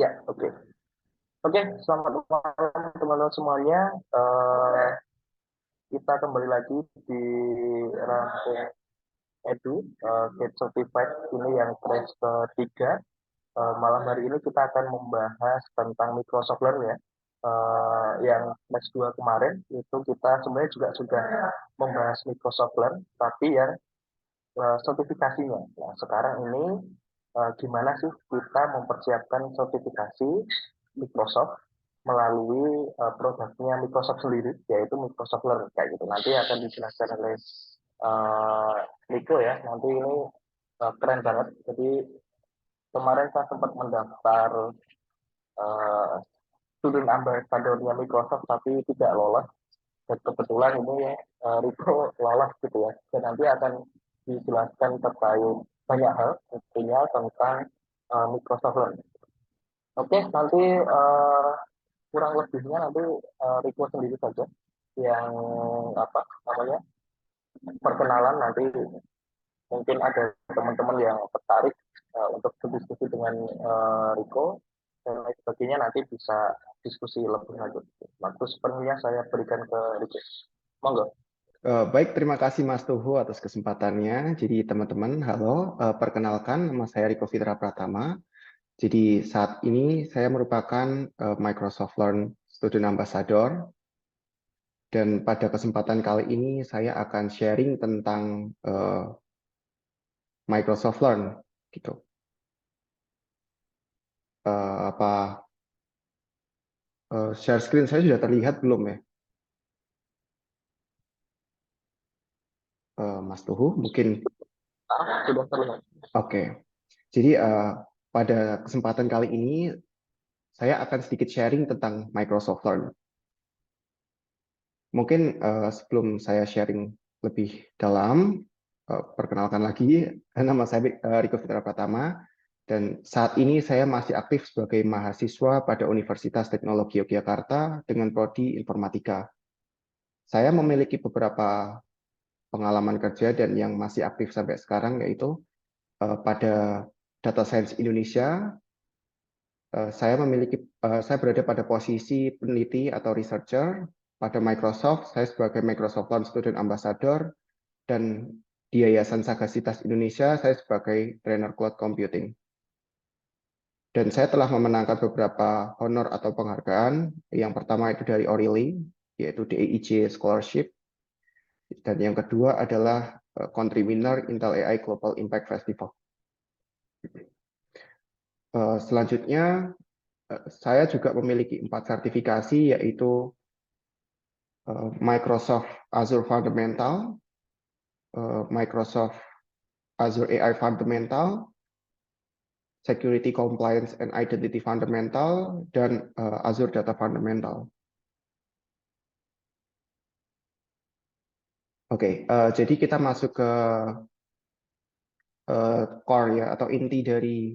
Ya, oke. Oke, selamat malam teman-teman semuanya. Eh, kita kembali lagi di rangkaian Edu, Get Certified ini yang batch ketiga. Malam hari ini kita akan membahas tentang Microsoft Learn ya. Yang batch 2 kemarin itu kita sebenarnya juga sudah membahas Microsoft Learn, tapi yang sertifikasinya. Nah, sekarang ini gimana sih kita mempersiapkan sertifikasi Microsoft melalui produknya Microsoft sendiri, yaitu Microsoft Learn kayak gitu. Nanti akan dijelaskan oleh uh, Nico ya. Nanti ini keren banget. Jadi kemarin saya sempat mendaftar uh, student ambassador-nya Microsoft, tapi tidak lolos. Dan kebetulan ini Rico lolos gitu ya. Dan nanti akan dijelaskan terkait banyak hal, tentunya tentang Microsoft Learn. Oke, nanti kurang lebihnya nanti Rico sendiri saja yang apa namanya perkenalan. Nanti mungkin ada teman-teman yang tertarik untuk berdiskusi dengan Rico dan lain sebagainya, nanti bisa diskusi lebih lanjut. Waktu sepenuhnya saya berikan ke Rico. Monggo. Baik, terima kasih Mas Tuhu atas kesempatannya. Jadi teman-teman, halo, perkenalkan nama saya Riko Fitra Pratama. Jadi saat ini saya merupakan Microsoft Learn Student Ambassador dan pada kesempatan kali ini saya akan sharing tentang Microsoft Learn gitu. Apa share screen saya sudah terlihat belum ya? Mas Tuhu, mungkin Sudah terlihat. oke. Jadi pada kesempatan kali ini saya akan sedikit sharing tentang Microsoft Learn. Mungkin sebelum saya sharing lebih dalam, perkenalkan lagi, nama saya Riko Fitra Pratama, dan saat ini saya masih aktif sebagai mahasiswa pada Universitas Teknologi Yogyakarta dengan prodi Informatika. Saya memiliki beberapa pengalaman kerja dan yang masih aktif sampai sekarang, yaitu pada Data Science Indonesia. Saya berada pada posisi peneliti atau researcher pada Microsoft. Saya sebagai Microsoft Learn Student Ambassador, dan di Yayasan Sagasitas Indonesia saya sebagai trainer cloud computing. Dan saya telah memenangkan beberapa honor atau penghargaan. Yang pertama itu dari O'Reilly, yaitu DEIJ Scholarship. Dan yang kedua adalah Country Winner Intel AI Global Impact Festival. Selanjutnya, saya juga memiliki 4 sertifikasi, yaitu Microsoft Azure Fundamental, Microsoft Azure AI Fundamental, Security Compliance and Identity Fundamental, dan Azure Data Fundamental. Oke, jadi kita masuk ke core ya, atau inti dari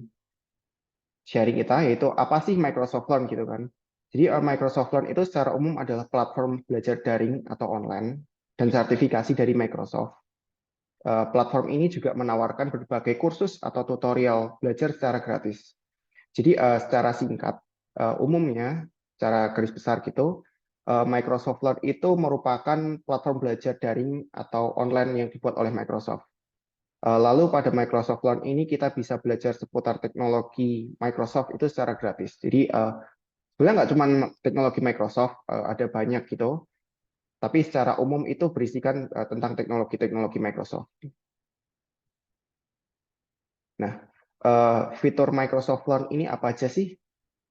sharing kita, yaitu apa sih Microsoft Learn gitu kan. Jadi Microsoft Learn itu secara umum adalah platform belajar daring atau online dan sertifikasi dari Microsoft. Platform ini juga menawarkan berbagai kursus atau tutorial belajar secara gratis. Jadi secara singkat, umumnya, secara garis besar gitu, Microsoft Learn itu merupakan platform belajar daring atau online yang dibuat oleh Microsoft. Lalu pada Microsoft Learn ini kita bisa belajar seputar teknologi Microsoft itu secara gratis. Jadi sebenarnya nggak cuma teknologi Microsoft, ada banyak gitu, tapi secara umum itu berisikan tentang teknologi-teknologi Microsoft. Nah, fitur Microsoft Learn ini apa aja sih?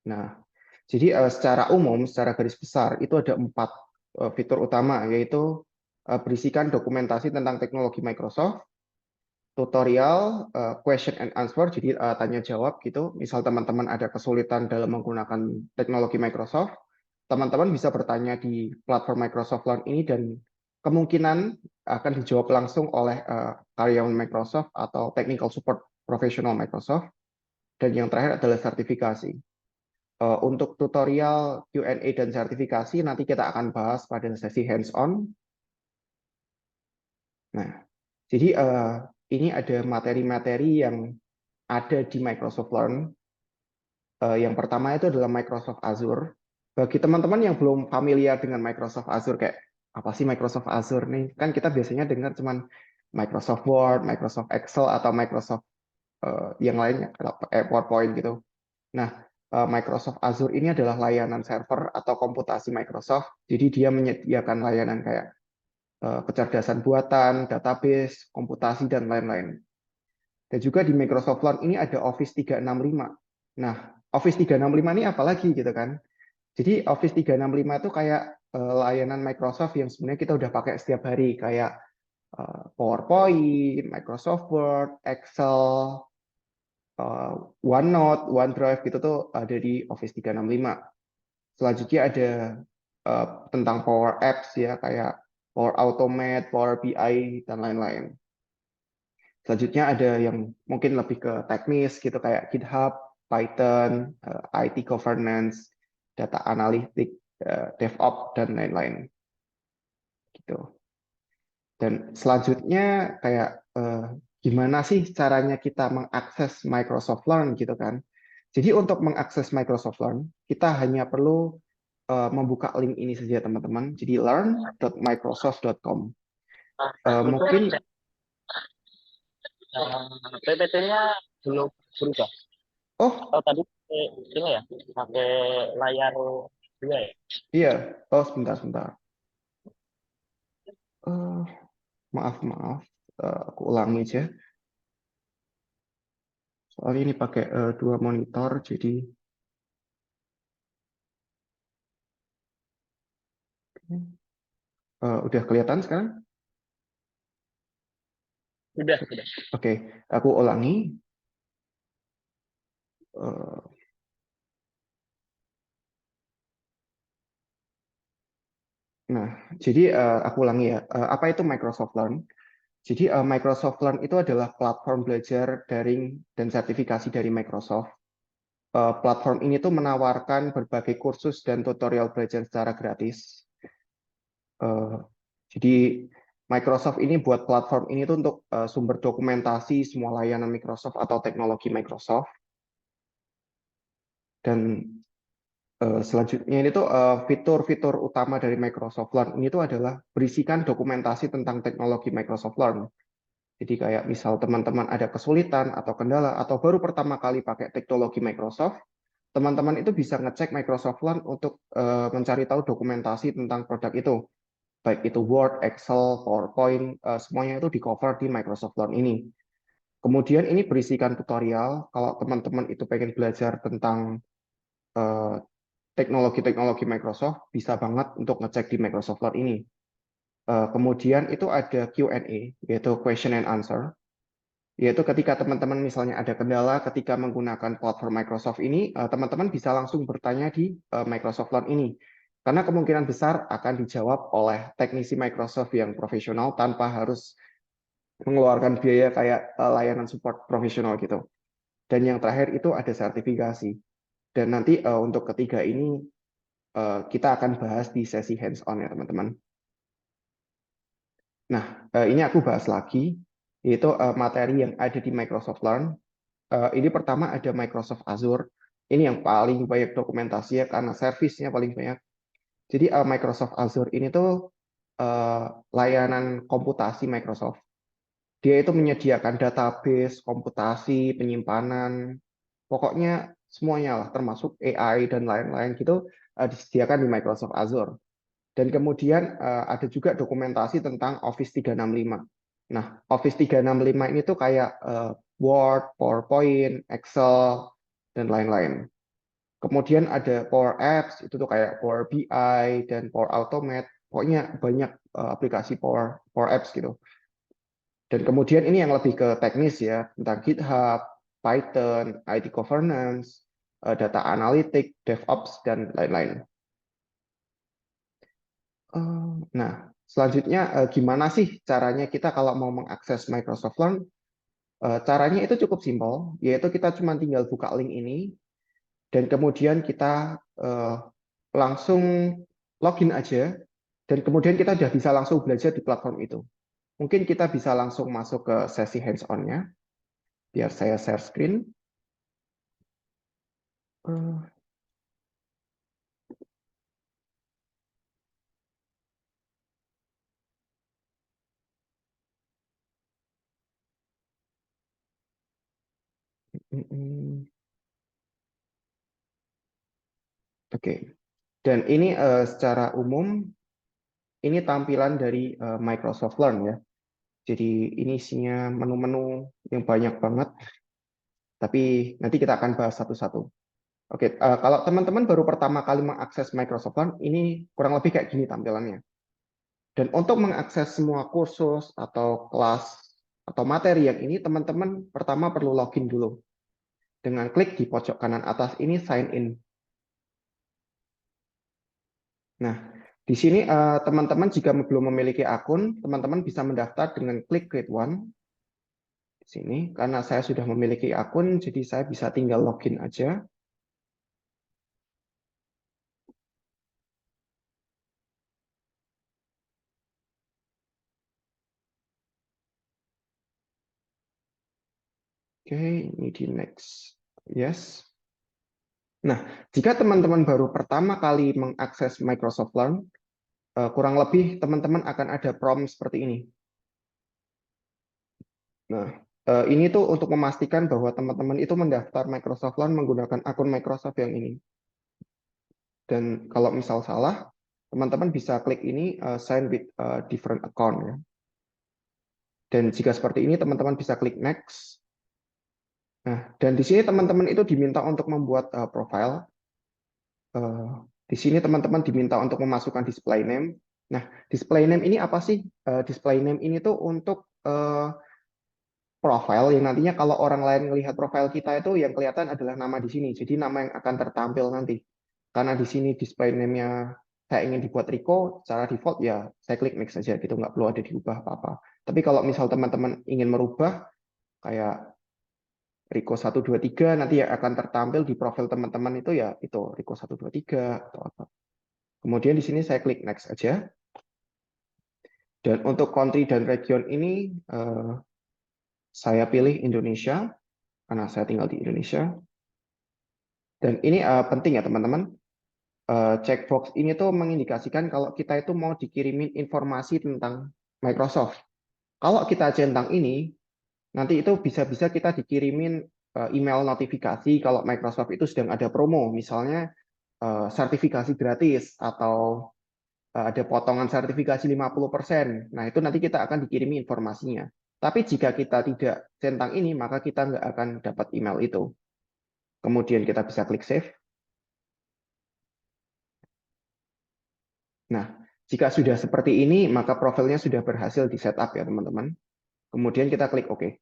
Nah, jadi secara umum, secara garis besar itu ada 4 fitur utama, yaitu berisikan dokumentasi tentang teknologi Microsoft, tutorial, question and answer, jadi tanya jawab gitu. Misal teman-teman ada kesulitan dalam menggunakan teknologi Microsoft, teman-teman bisa bertanya di platform Microsoft Learn ini dan kemungkinan akan dijawab langsung oleh karyawan Microsoft atau technical support profesional Microsoft. Dan yang terakhir adalah sertifikasi. Untuk tutorial, Q&A, dan sertifikasi nanti kita akan bahas pada sesi hands-on. Nah, jadi ini ada materi-materi yang ada di Microsoft Learn. Yang pertama itu adalah Microsoft Azure. Bagi teman-teman yang belum familiar dengan Microsoft Azure, kayak apa sih Microsoft Azure nih? Kan kita biasanya dengar cuman Microsoft Word, Microsoft Excel, atau Microsoft yang lainnya, kayak PowerPoint gitu. Nah, Microsoft Azure ini adalah layanan server atau komputasi Microsoft. Jadi dia menyediakan layanan kayak kecerdasan buatan, database, komputasi, dan lain-lain. Dan juga di Microsoft Launch ini ada Office 365. Nah, Office 365 ini apa lagi gitu kan? Jadi Office 365 itu kayak layanan Microsoft yang sebenarnya kita udah pakai setiap hari, kayak PowerPoint, Microsoft Word, Excel, OneNote, OneDrive gitu tuh ada di Office 365. Selanjutnya ada tentang Power Apps ya, kayak Power Automate, Power BI, dan lain-lain. Selanjutnya ada yang mungkin lebih ke teknis gitu kayak GitHub, Python, IT governance, data analytics, DevOps, dan lain-lain gitu. Dan selanjutnya kayak gimana sih caranya kita mengakses Microsoft Learn gitu kan? Jadi untuk mengakses Microsoft Learn, kita hanya perlu membuka link ini saja teman-teman. Jadi learn.microsoft.com. Mungkin PPT-nya belum berubah. oh Oh tadi ini ya, pakai layar dua ya. iya, oh sebentar sebentar. Eh, maaf maaf, aku ulangi aja. Soalnya ini pakai dua monitor, jadi udah kelihatan sekarang? Sudah. Oke, aku ulangi. Eh, Nah, jadi aku ulangi ya. Apa itu Microsoft Learn? Jadi Microsoft Learn itu adalah platform belajar daring dan sertifikasi dari Microsoft. Platform ini tuh menawarkan berbagai kursus dan tutorial belajar secara gratis. Eh, jadi Microsoft ini buat platform ini tuh untuk sumber dokumentasi semua layanan Microsoft atau teknologi Microsoft. Dan selanjutnya ini tuh fitur-fitur utama dari Microsoft Learn ini tuh adalah berisikan dokumentasi tentang teknologi Microsoft Learn. Jadi kayak misal teman-teman ada kesulitan atau kendala atau baru pertama kali pakai teknologi Microsoft, teman-teman itu bisa ngecek Microsoft Learn untuk mencari tahu dokumentasi tentang produk itu. Baik itu Word, Excel, PowerPoint, semuanya itu di cover di Microsoft Learn ini. Kemudian ini berisikan tutorial, kalau teman-teman itu pengen belajar tentang eh, teknologi-teknologi Microsoft, bisa banget untuk ngecek di Microsoft Learn ini. Kemudian itu ada Q&A, yaitu question and answer, yaitu ketika teman-teman misalnya ada kendala ketika menggunakan platform Microsoft ini, teman-teman bisa langsung bertanya di Microsoft Learn ini. Karena kemungkinan besar akan dijawab oleh teknisi Microsoft yang profesional tanpa harus mengeluarkan biaya kayak layanan support profesional gitu. Dan yang terakhir itu ada sertifikasi. Dan nanti untuk ketiga ini kita akan bahas di sesi hands-on ya teman-teman. Nah, ini aku bahas lagi, yaitu materi yang ada di Microsoft Learn. Ini pertama ada Microsoft Azure. Ini yang paling banyak dokumentasinya karena servisnya paling banyak. Jadi Microsoft Azure ini tuh layanan komputasi Microsoft. Dia itu menyediakan database, komputasi, penyimpanan, pokoknya semuanya lah, termasuk AI dan lain-lain gitu disediakan di Microsoft Azure. Dan kemudian ada juga dokumentasi tentang Office 365. Nah, Office 365 ini tuh kayak Word, PowerPoint, Excel, dan lain-lain. Kemudian ada Power Apps, itu tuh kayak Power BI dan Power Automate. Pokoknya banyak aplikasi Power Apps gitu. Dan kemudian ini yang lebih ke teknis ya, tentang GitHub, Python, IT governance, data analytics, DevOps, dan lain-lain. Nah, selanjutnya gimana sih caranya kita kalau mau mengakses Microsoft Learn? Caranya itu cukup simpel, yaitu kita cuma tinggal buka link ini, dan kemudian kita langsung login aja, dan kemudian kita udah bisa langsung belajar di platform itu. Mungkin kita bisa langsung masuk ke sesi hands-on-nya, biar saya share screen. Eh, mm, mm. Oke. Dan ini secara umum ini tampilan dari Microsoft Learn ya. Jadi ini isinya menu-menu yang banyak banget, tapi nanti kita akan bahas satu-satu. Oke, kalau teman-teman baru pertama kali mengakses Microsoft Learn, ini kurang lebih kayak gini tampilannya. Dan untuk mengakses semua kursus atau kelas atau materi yang ini, teman-teman pertama perlu login dulu. Dengan klik di pojok kanan atas ini sign in. Nah, di sini teman-teman jika belum memiliki akun, teman-teman bisa mendaftar dengan klik Grade One di sini. Karena saya sudah memiliki akun, jadi saya bisa tinggal login aja. Oke, ini di next. Yes. Nah, jika teman-teman baru pertama kali mengakses Microsoft Learn, kurang lebih teman-teman akan ada prompt seperti ini. Nah, ini tuh untuk memastikan bahwa teman-teman itu mendaftar Microsoft Learn menggunakan akun Microsoft yang ini. Dan kalau misal salah, teman-teman bisa klik ini sign with different account ya. Dan jika seperti ini, teman-teman bisa klik next. Nah, dan di sini teman-teman itu diminta untuk membuat profile. Eh, di sini teman-teman diminta untuk memasukkan display name. Nah, display name ini apa sih? Display name ini tuh untuk profile yang nantinya kalau orang lain melihat profile kita itu yang kelihatan adalah nama di sini. Jadi nama yang akan tertampil nanti. Karena di sini display name-nya saya ingin dibuat Rico, secara default ya saya klik next saja gitu, nggak perlu ada diubah apa-apa. Tapi kalau misal teman-teman ingin merubah kayak Rico 123 nanti yang akan tertampil di profil teman-teman itu ya itu Rico 123 atau apa. Kemudian di sini saya klik next aja. Dan untuk country dan region ini saya pilih Indonesia karena saya tinggal di Indonesia. Dan ini penting ya teman-teman. Checkbox ini tuh mengindikasikan kalau kita itu mau dikirimin informasi tentang Microsoft. Kalau kita centang ini, nanti itu bisa-bisa kita dikirimin email notifikasi kalau Microsoft itu sedang ada promo, misalnya sertifikasi gratis atau ada potongan sertifikasi 50%. Nah, itu nanti kita akan dikirimi informasinya. Tapi jika kita tidak centang ini, maka kita nggak akan dapat email itu. Kemudian kita bisa klik save. Nah, jika sudah seperti ini, maka profilnya sudah berhasil di setup ya teman-teman. Kemudian kita klik OK.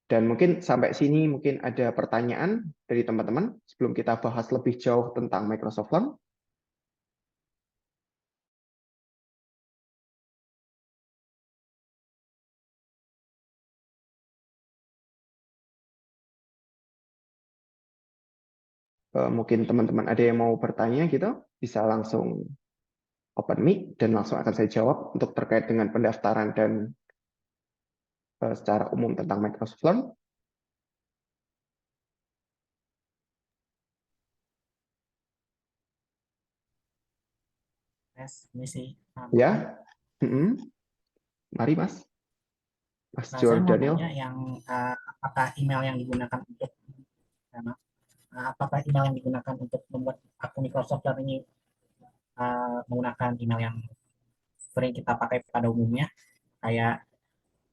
Dan mungkin sampai sini mungkin ada pertanyaan dari teman-teman sebelum kita bahas lebih jauh tentang Microsoft Learn. Mungkin teman-teman ada yang mau bertanya gitu, bisa langsung open mic dan langsung akan saya jawab untuk terkait dengan pendaftaran dan secara umum tentang Microsoft Learn. Tes, ini sih. Ya, mari Mas, Mas Nah, saya mau Jordaniel. nanya yang apakah email yang digunakan untuk apakah email yang digunakan untuk membuat akun Microsoft Word ini menggunakan email yang sering kita pakai pada umumnya kayak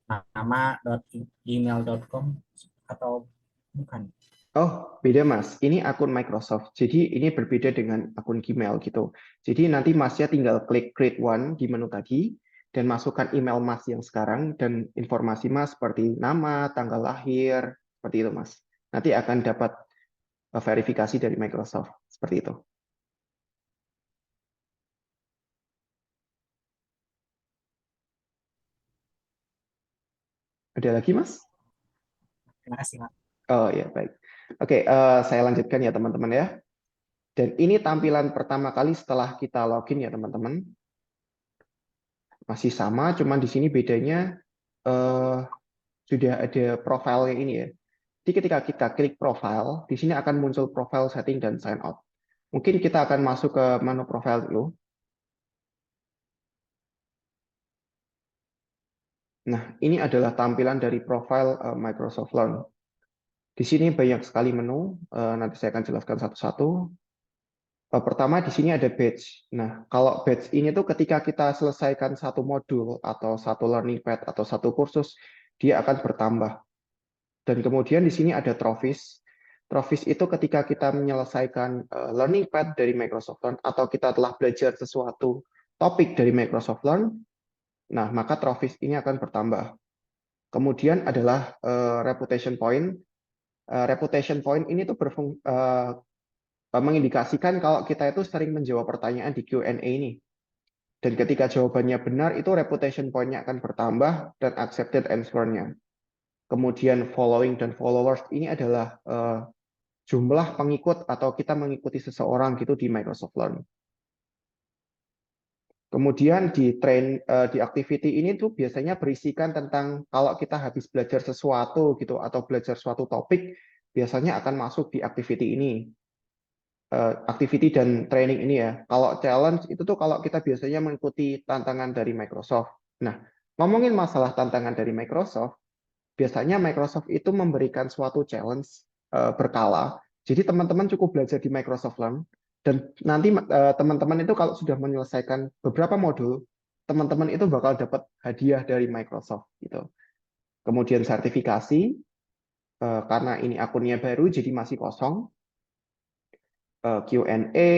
nama.gmail.com atau bukan? Oh, beda Mas. Ini akun Microsoft. Jadi ini berbeda dengan akun Gmail gitu. Jadi nanti Masnya tinggal klik Create One di menu tadi dan masukkan email Mas yang sekarang dan informasi Mas seperti nama, tanggal lahir, seperti itu Mas. Nanti akan dapat verifikasi dari Microsoft. Seperti itu. Ada lagi Mas? Terima kasih, Pak. Oh ya, baik. Oke, saya lanjutkan ya teman-teman ya. Dan ini tampilan pertama kali setelah kita login ya teman-teman. Masih sama, cuman di sini bedanya sudah ada profilnya ini ya. Jadi ketika kita klik profile, di sini akan muncul profile setting dan sign out. Mungkin kita akan masuk ke menu profile dulu. Nah, ini adalah tampilan dari profile Microsoft Learn. Di sini banyak sekali menu, nanti saya akan jelaskan satu-satu. Pertama, di sini ada badge. Nah, kalau badge ini tuh ketika kita selesaikan satu modul atau satu learning pad atau satu kursus, dia akan bertambah. Dan kemudian di sini ada trophies. Trophies itu ketika kita menyelesaikan learning pad dari Microsoft Learn atau kita telah belajar sesuatu topik dari Microsoft Learn, nah maka trophies ini akan bertambah. Kemudian adalah reputation point. Reputation point ini tuh mengindikasikan kalau kita itu sering menjawab pertanyaan di Q&A ini. Dan ketika jawabannya benar, itu reputation point-nya akan bertambah dan accepted answer-nya. Kemudian following dan followers ini adalah jumlah pengikut atau kita mengikuti seseorang gitu di Microsoft Learn. Kemudian di activity ini tuh biasanya berisikan tentang kalau kita habis belajar sesuatu gitu atau belajar suatu topik, biasanya akan masuk di activity ini. Activity dan training ini ya. Kalau challenge itu tuh kalau kita biasanya mengikuti tantangan dari Microsoft. Nah, ngomongin masalah tantangan dari Microsoft, biasanya Microsoft itu memberikan suatu challenge berkala. Jadi teman-teman cukup belajar di Microsoft Learn dan nanti teman-teman itu kalau sudah menyelesaikan beberapa modul, teman-teman itu bakal dapat hadiah dari Microsoft gitu. Kemudian sertifikasi karena ini akunnya baru jadi masih kosong. Q&A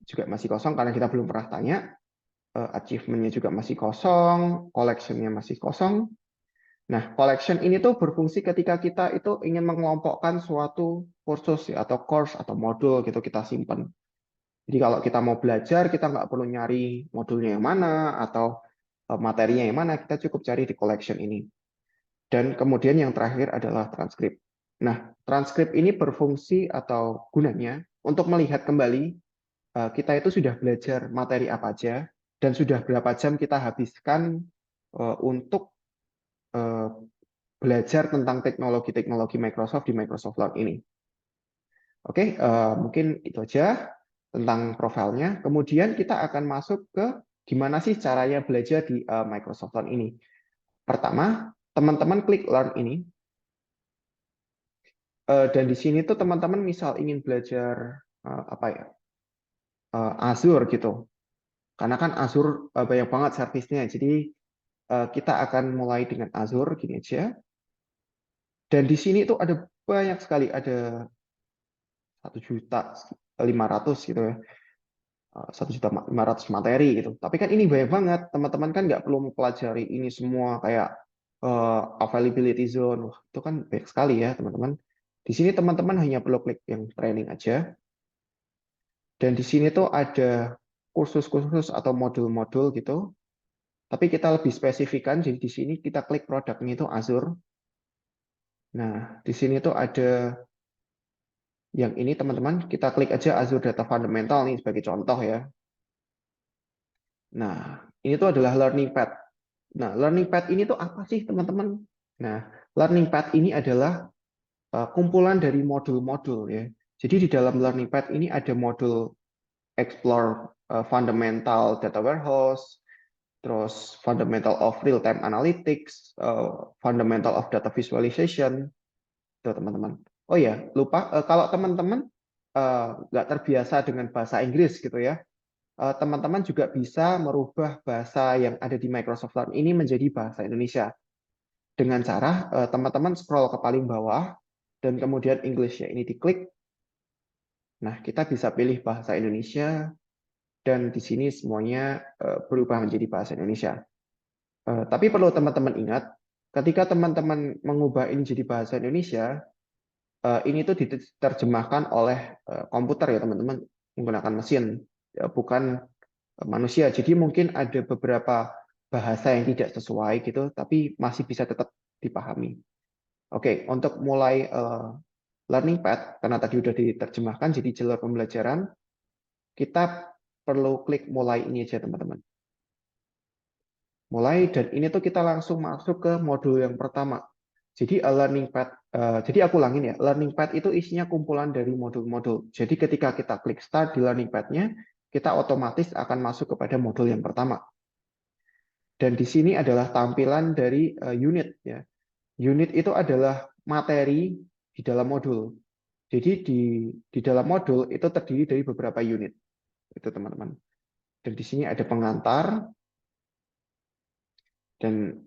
juga masih kosong karena kita belum pernah tanya. Achievement-nya juga masih kosong, collection-nya masih kosong. Nah, collection ini tuh berfungsi ketika kita itu ingin mengelompokkan suatu kursus ya, atau course atau modul gitu kita simpan. Jadi kalau kita mau belajar, kita nggak perlu nyari modulnya yang mana atau materinya yang mana, kita cukup cari di collection ini. Dan kemudian yang terakhir adalah transkrip. Nah, transkrip ini berfungsi atau gunanya untuk melihat kembali kita itu sudah belajar materi apa aja dan sudah berapa jam kita habiskan untuk belajar tentang teknologi-teknologi Microsoft di Microsoft Learn ini. Oke, mungkin itu aja tentang profilnya. Kemudian kita akan masuk ke gimana sih caranya belajar di Microsoft Learn ini. Pertama, teman-teman klik Learn ini. Dan di sini tuh teman-teman misal ingin belajar apa ya, Azure gitu. Karena kan Azure banyak banget servisnya. Jadi kita akan mulai dengan Azure gini aja. Dan di sini tuh ada banyak sekali, ada 1.500.000 gitu ya. 1.500.000 materi gitu. Tapi kan ini banyak banget. Teman-teman kan nggak perlu mempelajari ini semua kayak availability zone. Wah, itu kan banyak sekali ya, teman-teman. Di sini teman-teman hanya perlu klik yang training aja. Dan di sini tuh ada kursus-kursus atau modul-modul gitu. Tapi kita lebih spesifikkan, jadi di sini kita klik produknya itu Azure. Nah, di sini tuh ada yang ini teman-teman, kita klik aja Azure Data Fundamental nih sebagai contoh ya. Nah, ini tuh adalah learning pad. Nah, learning pad ini tuh apa sih teman-teman? Nah, learning pad ini adalah kumpulan dari modul-modul ya. Jadi di dalam learning pad ini ada modul Explore Fundamental Data Warehouse, terus Fundamental of Real-Time Analytics, Fundamental of Data Visualization, tuh teman-teman. Oh ya, lupa kalau teman-teman nggak terbiasa dengan bahasa Inggris gitu ya, teman-teman juga bisa merubah bahasa yang ada di Microsoft Learn ini menjadi bahasa Indonesia dengan cara teman-teman scroll ke paling bawah dan kemudian English ya ini diklik. Nah, kita bisa pilih bahasa Indonesia dan di sini semuanya berubah menjadi bahasa Indonesia. Tapi perlu teman-teman ingat, ketika teman-teman mengubah ini jadi bahasa Indonesia, ini tuh diterjemahkan oleh komputer ya teman-teman, menggunakan mesin, ya, bukan manusia. Jadi mungkin ada beberapa bahasa yang tidak sesuai gitu, tapi masih bisa tetap dipahami. Oke, untuk mulai learning path, karena tadi udah diterjemahkan jadi jalur pembelajaran, kita perlu klik mulai ini aja teman-teman. Mulai, dan ini tuh kita langsung masuk ke modul yang pertama. Jadi learning pad, jadi aku ulangin ya, learning pad itu isinya kumpulan dari modul-modul. Jadi ketika kita klik start di learning pad-nya, kita otomatis akan masuk kepada modul yang pertama. Dan di sini adalah tampilan dari unit ya. Unit itu adalah materi di dalam modul. Jadi di dalam modul itu terdiri dari beberapa unit. Itu teman-teman. Dan di sini ada pengantar, dan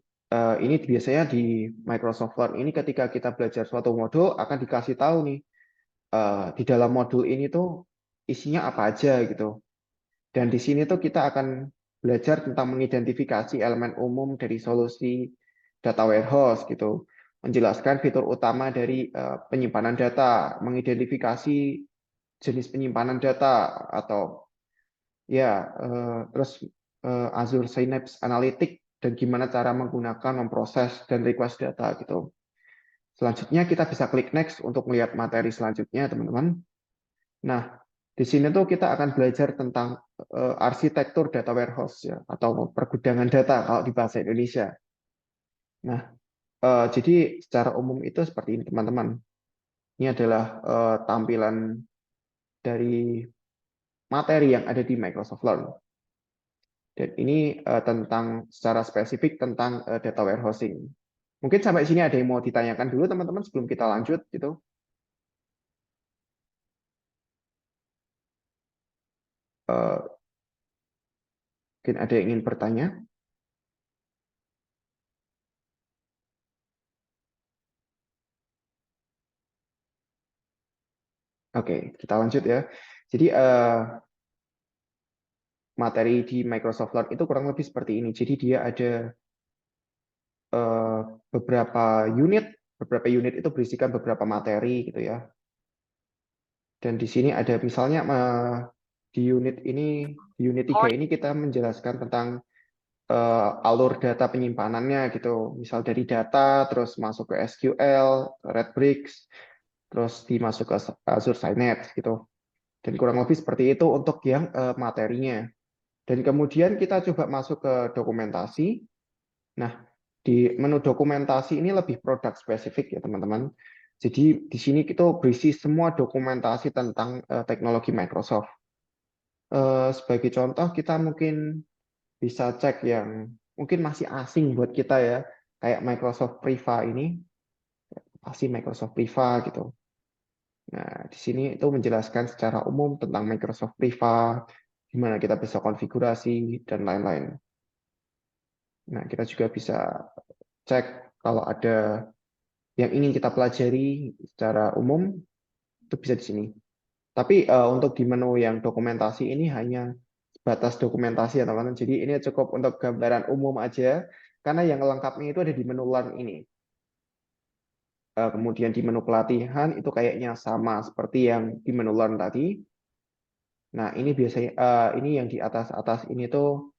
ini biasanya di Microsoft Learn ini ketika kita belajar suatu modul akan dikasih tahu nih di dalam modul ini tuh isinya apa aja gitu. Dan di sini tuh kita akan belajar tentang mengidentifikasi elemen umum dari solusi data warehouse gitu, menjelaskan fitur utama dari penyimpanan data, mengidentifikasi jenis penyimpanan data atau ya terus Azure Synapse Analytics dan gimana cara menggunakan, memproses dan request data gitu. Selanjutnya kita bisa klik next untuk melihat materi selanjutnya, teman-teman. Nah, di sini tuh kita akan belajar tentang arsitektur data warehouse ya atau pergudangan data kalau di bahasa Indonesia. Nah, jadi secara umum itu seperti ini, teman-teman. Ini adalah tampilan dari materi yang ada di Microsoft Learn. Dan ini tentang secara spesifik tentang data warehousing. Mungkin sampai sini ada yang mau ditanyakan dulu teman-teman sebelum kita lanjut gitu. Mungkin ada yang ingin bertanya. Oke, kita lanjut ya. Jadi materi di Microsoft Learn itu kurang lebih seperti ini. Jadi dia ada beberapa unit itu berisikan beberapa materi gitu ya. Dan di sini ada misalnya di unit 3 ini kita menjelaskan tentang alur data penyimpanannya gitu. Misal dari data terus masuk ke SQL, Redbricks, terus dimasuk ke Azure Synapse gitu. Dan kurang lebih seperti itu untuk yang materinya. Dan kemudian kita coba masuk ke dokumentasi. Nah, di menu dokumentasi ini lebih produk spesifik ya teman-teman. Jadi di sini kita berisi semua dokumentasi tentang teknologi Microsoft. Sebagai contoh kita mungkin bisa cek yang mungkin masih asing buat kita ya, kayak Microsoft Priva ini, pasti Microsoft Priva gitu. Nah, di sini itu menjelaskan secara umum tentang Microsoft Priva, gimana kita bisa konfigurasi dan lain-lain. Nah, kita juga bisa cek kalau ada yang ingin kita pelajari secara umum, itu bisa di sini. Tapi untuk di menu yang dokumentasi ini hanya batas dokumentasi ya teman-teman. Jadi ini cukup untuk gambaran umum aja, karena yang lengkapnya itu ada di menu Learn ini. Kemudian di menu pelatihan itu kayaknya sama seperti yang di menu Learn tadi. Nah ini biasanya ini yang di atas-atas ini tuh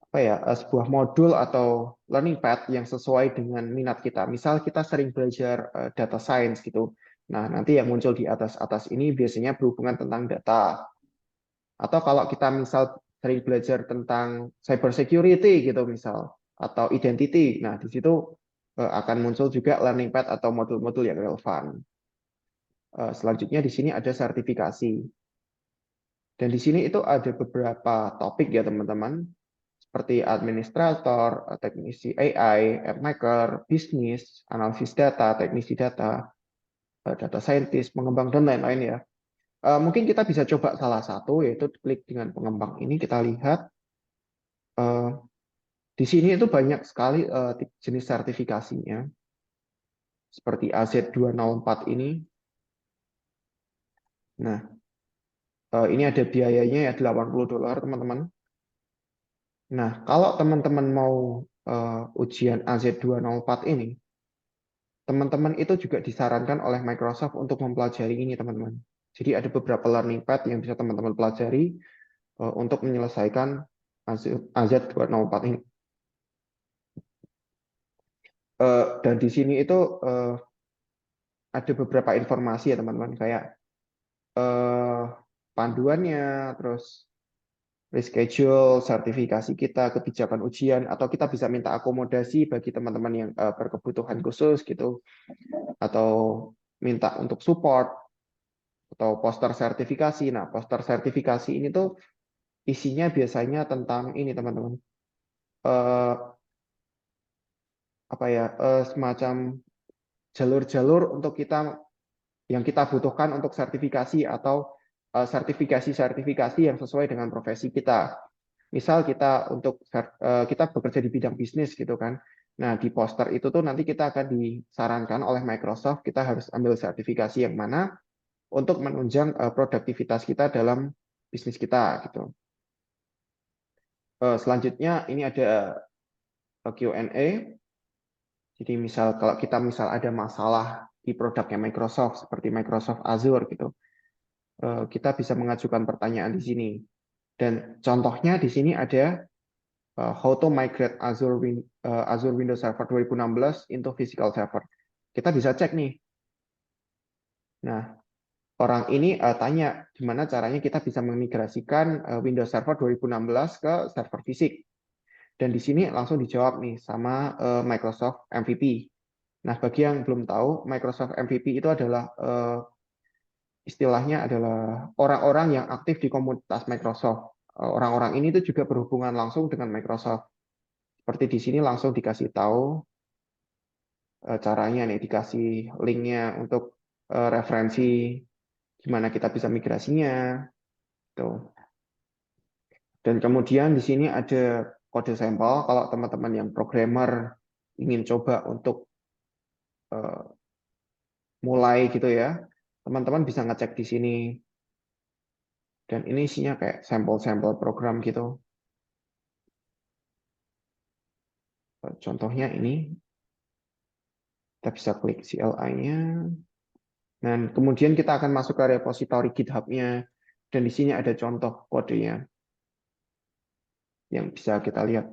apa ya, sebuah modul atau learning path yang sesuai dengan minat kita. Misal kita sering belajar data science gitu. Nah, nanti yang muncul di atas-atas ini biasanya berhubungan tentang data. Atau kalau kita misal sering belajar tentang cyber security gitu misal, atau identity. Nah, di situ akan muncul juga learning path atau modul-modul yang relevan. Selanjutnya di sini ada sertifikasi. Dan di sini itu ada beberapa topik ya teman-teman, seperti administrator, teknisi AI, app maker, bisnis, analisis data, teknisi data, data scientist, pengembang, dan lain-lain ya. Mungkin kita bisa coba salah satu, yaitu klik dengan pengembang ini, kita lihat. Di sini itu banyak sekali jenis sertifikasinya, seperti AZ204 ini. Nah, ini ada biayanya ya $80, teman-teman. Nah, kalau teman-teman mau ujian AZ204 ini, teman-teman itu juga disarankan oleh Microsoft untuk mempelajari ini, teman-teman. Jadi ada beberapa learning path yang bisa teman-teman pelajari untuk menyelesaikan AZ204 ini. Dan di sini itu ada beberapa informasi ya, teman-teman, kayak panduannya, terus reschedule sertifikasi kita, kebijakan ujian, atau kita bisa minta akomodasi bagi teman-teman yang berkebutuhan khusus gitu, atau minta untuk support atau poster sertifikasi. Nah, poster sertifikasi ini tuh isinya biasanya tentang ini teman-teman, eh, apa ya, semacam jalur-jalur untuk kita yang kita butuhkan untuk sertifikasi atau sertifikasi-sertifikasi yang sesuai dengan profesi kita. Misal kita kita bekerja di bidang bisnis gitu kan. Nah, di poster itu tuh nanti kita akan disarankan oleh Microsoft kita harus ambil sertifikasi yang mana untuk menunjang produktivitas kita dalam bisnis kita gitu. Selanjutnya ini ada Q&A. Jadi kalau kita ada masalah di produknya Microsoft seperti Microsoft Azure gitu, kita bisa mengajukan pertanyaan di sini. Dan contohnya di sini ada how to migrate Azure Windows Server 2016 into physical server. Kita bisa cek nih. Nah, orang ini tanya gimana caranya kita bisa memigrasikan Windows Server 2016 ke server fisik. Dan di sini langsung dijawab nih sama Microsoft MVP. Nah, bagi yang belum tahu, Microsoft MVP itu adalah istilahnya adalah orang-orang yang aktif di komunitas Microsoft. Orang-orang ini tuh juga berhubungan langsung dengan Microsoft. Seperti di sini langsung dikasih tahu caranya nih, dikasih linknya untuk referensi gimana kita bisa migrasinya. Tuh. Dan kemudian di sini ada kode sampel kalau teman-teman yang programmer ingin coba untuk mulai gitu ya, teman-teman bisa ngecek di sini. Dan ini isinya kayak sampel-sampel program gitu. Contohnya ini, kita bisa klik CLI-nya. Dan kemudian kita akan masuk ke repositori GitHub-nya. Dan di sini ada contoh kodenya yang bisa kita lihat.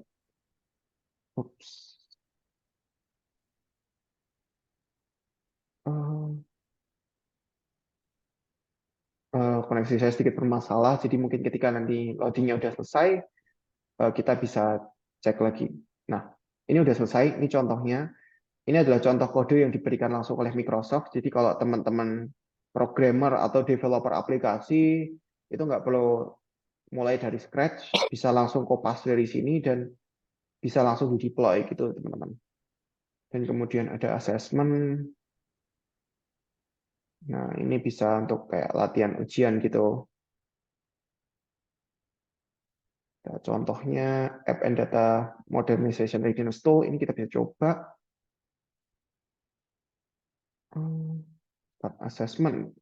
Oops. Koneksi saya sedikit bermasalah, jadi mungkin ketika nanti loadingnya udah selesai, kita bisa cek lagi. Nah, ini udah selesai, ini contohnya. Ini adalah contoh kode yang diberikan langsung oleh Microsoft, jadi kalau teman-teman programmer atau developer aplikasi, itu nggak perlu mulai dari scratch, bisa langsung copy dari sini, dan bisa langsung di-deploy gitu, teman-teman. Dan kemudian ada assessment. Nah, ini bisa untuk kayak latihan ujian gitu. Nah, contohnya App and Data Modernization Readiness Tool, ini kita bisa coba. Assessment.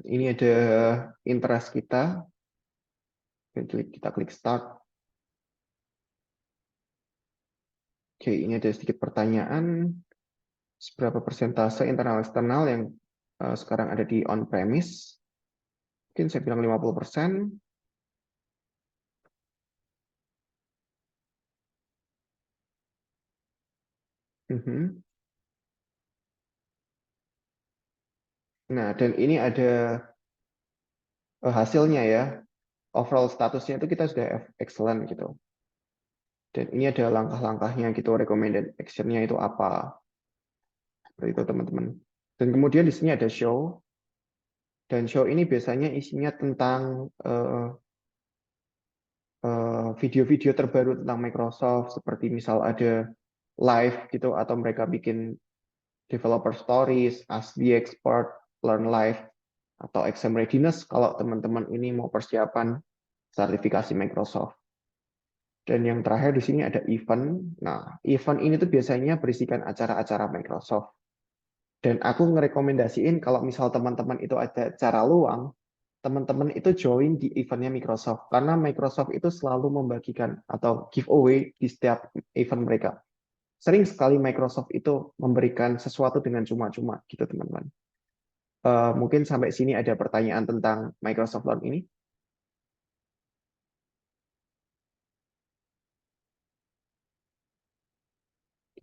Ini ada interest kita. Kita klik Start. Oke, ini ada sedikit pertanyaan. Seberapa persentase internal eksternal yang sekarang ada di on-premise? Mungkin saya bilang 50%. Nah, dan ini ada hasilnya ya. Overall statusnya itu kita sudah excellent gitu. Dan ini ada langkah-langkahnya gitu, recommended action-nya itu apa. Seperti itu teman-teman. Dan kemudian di sini ada show. Dan show ini biasanya isinya tentang video-video terbaru tentang Microsoft, seperti misal ada live gitu, atau mereka bikin developer stories, Ask the Expert, Learn Live, atau exam readiness kalau teman-teman ini mau persiapan sertifikasi Microsoft. Dan yang terakhir di sini ada event. Nah, event ini tuh biasanya berisikan acara-acara Microsoft. Dan aku ngerekomendasiin kalau misal teman-teman itu ada acara luang, teman-teman itu join di eventnya Microsoft. Karena Microsoft itu selalu membagikan atau giveaway di setiap event mereka. Sering sekali Microsoft itu memberikan sesuatu dengan cuma-cuma gitu teman-teman. Mungkin sampai sini ada pertanyaan tentang Microsoft Learn ini.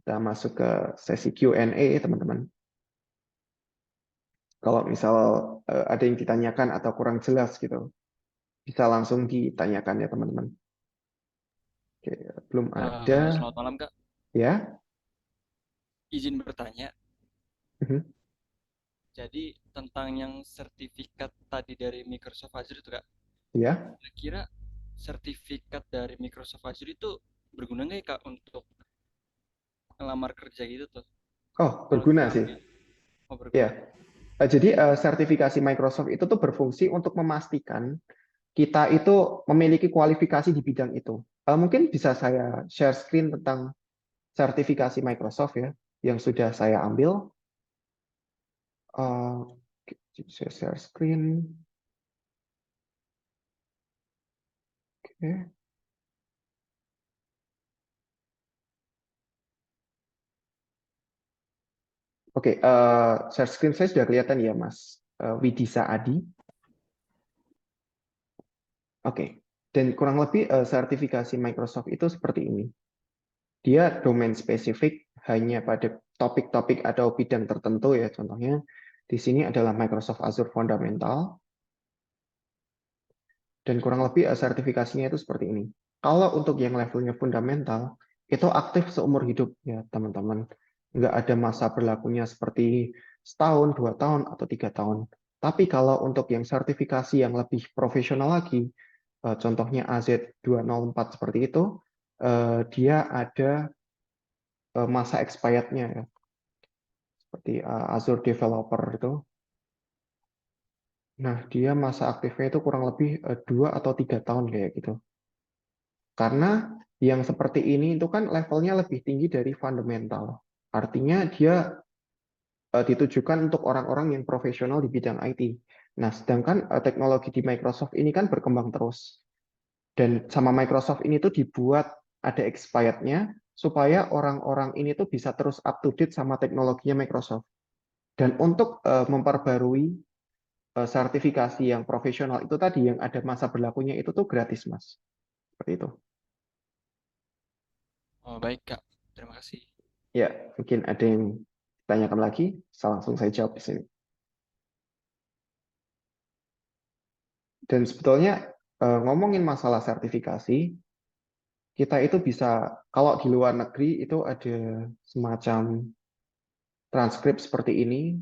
Kita masuk ke sesi Q&A teman-teman. Kalau misal ada yang ditanyakan atau kurang jelas gitu, bisa langsung ditanyakan ya teman-teman. Oke, belum ada Selamat malam Kak, ya. izin bertanya. Mhm. Jadi tentang yang sertifikat tadi dari Microsoft Azure itu Kak, Ya. kira-kira sertifikat dari Microsoft Azure itu berguna nggak ya Kak untuk ngelamar kerja gitu tuh? Oh, Kalau berguna kita sih. ambil, oh Ya. berguna. Jadi sertifikasi Microsoft itu tuh berfungsi untuk memastikan kita itu memiliki kualifikasi di bidang itu. Mungkin bisa saya share screen tentang sertifikasi Microsoft ya, yang sudah saya ambil. Saya share screen. Oke. Oke, share screen saya sudah kelihatan ya, Mas Widisa Adi. Oke, dan kurang lebih sertifikasi Microsoft itu seperti ini. Dia domain spesifik hanya pada topik-topik atau bidang tertentu ya. Contohnya di sini adalah Microsoft Azure Fundamental, dan kurang lebih sertifikasinya itu seperti ini. Kalau untuk yang levelnya fundamental, itu aktif seumur hidup ya teman-teman. Nggak ada masa berlakunya seperti setahun, 2 tahun, atau 3 tahun. Tapi kalau untuk yang sertifikasi yang lebih profesional lagi, contohnya AZ204 seperti itu, dia ada masa expirednya ya, seperti Azure Developer itu. Nah, dia masa aktifnya itu kurang lebih 2 atau 3 tahun kayak gitu. Karena yang seperti ini itu kan levelnya lebih tinggi dari fundamental. Artinya dia ditujukan untuk orang-orang yang profesional di bidang IT. Nah, sedangkan teknologi di Microsoft ini kan berkembang terus. Dan sama Microsoft ini tuh dibuat ada expirednya supaya orang-orang ini tuh bisa terus up to date sama teknologinya Microsoft. Dan untuk memperbarui sertifikasi yang profesional itu tadi yang ada masa berlakunya itu tuh gratis, Mas. Seperti itu. Oh baik Kak, terima kasih. Ya, mungkin ada yang ditanyakan lagi, langsung saya jawab di sini. Dan sebetulnya ngomongin masalah sertifikasi, kita itu bisa, kalau di luar negeri itu ada semacam transkrip seperti ini,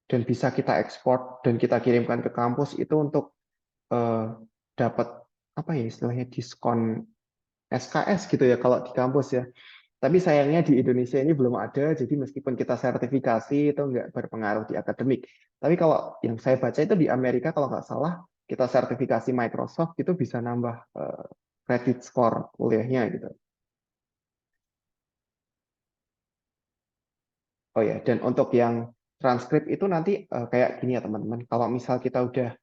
dan bisa kita ekspor dan kita kirimkan ke kampus itu untuk dapat apa ya istilahnya diskon SKS gitu ya kalau di kampus ya. Tapi sayangnya di Indonesia ini belum ada, jadi meskipun kita sertifikasi itu nggak berpengaruh di akademik. Tapi kalau yang saya baca itu di Amerika kalau nggak salah, kita sertifikasi Microsoft itu bisa nambah credit score kuliahnya gitu. Oh ya, dan untuk yang transkrip itu nanti kayak gini ya teman-teman. Kalau misal kita udah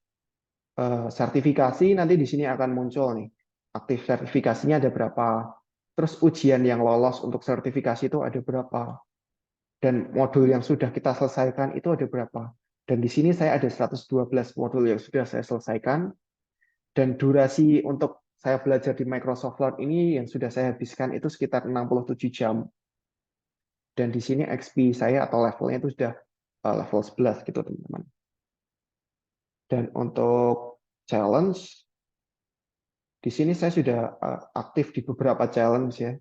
sertifikasi, nanti di sini akan muncul nih, aktif sertifikasinya ada berapa, terus ujian yang lolos untuk sertifikasi itu ada berapa, dan modul yang sudah kita selesaikan itu ada berapa. Dan di sini saya ada 112 modul yang sudah saya selesaikan, dan durasi untuk saya belajar di Microsoft Cloud ini yang sudah saya habiskan itu sekitar 67 jam. Dan di sini XP saya atau levelnya itu sudah level 11 gitu teman-teman. Dan untuk challenge, di sini saya sudah aktif di beberapa challenge ya.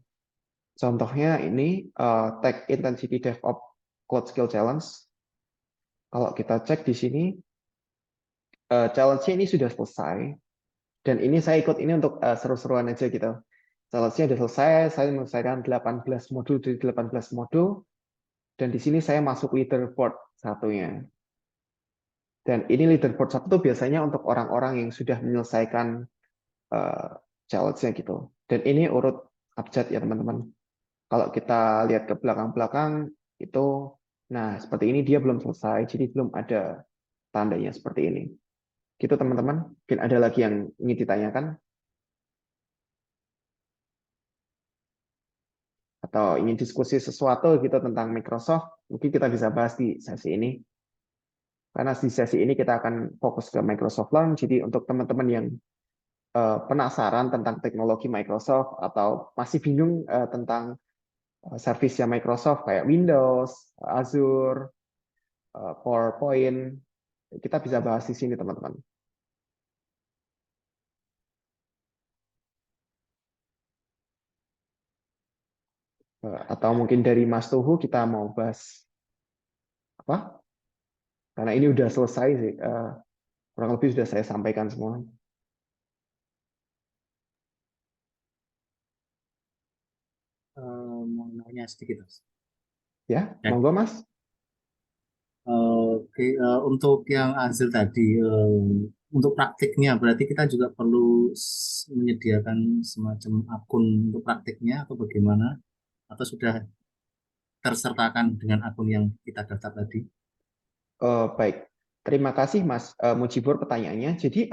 Contohnya ini Tech Intensity DevOps Cloud Skill Challenge. Kalau kita cek di sini, challenge-nya ini sudah selesai. Dan ini saya ikut ini untuk seru-seruan aja gitu. Challenge-nya sudah selesai, saya menyelesaikan 18 modul dari 18 modul. Dan di sini saya masuk leaderboard satunya. Dan ini leaderboard satu tuh biasanya untuk orang-orang yang sudah menyelesaikan challenge-nya gitu. Dan ini urut abjad ya teman-teman. Kalau kita lihat ke belakang-belakang itu, nah seperti ini dia belum selesai, jadi belum ada tandanya seperti ini. Gitu teman-teman. Mungkin ada lagi yang ingin ditanyakan atau ingin diskusi sesuatu gitu tentang Microsoft, mungkin kita bisa bahas di sesi ini. Karena di sesi ini kita akan fokus ke Microsoft Launch. Jadi untuk teman-teman yang penasaran tentang teknologi Microsoft atau masih bingung tentang servisnya Microsoft kayak Windows, Azure, PowerPoint. Kita bisa bahas di sini, teman-teman. Atau mungkin dari Mas Tuhu kita mau bahas apa? Karena ini udah selesai sih. Kurang lebih sudah saya sampaikan semua. Mau nanya sedikit, Mas. Ya, Ya. monggo Mas. Oke, untuk yang hasil tadi, untuk praktiknya berarti kita juga perlu menyediakan semacam akun untuk praktiknya atau bagaimana? Atau sudah tersertakan dengan akun yang kita daftar tadi? Baik, terima kasih Mas Mujibur pertanyaannya. Jadi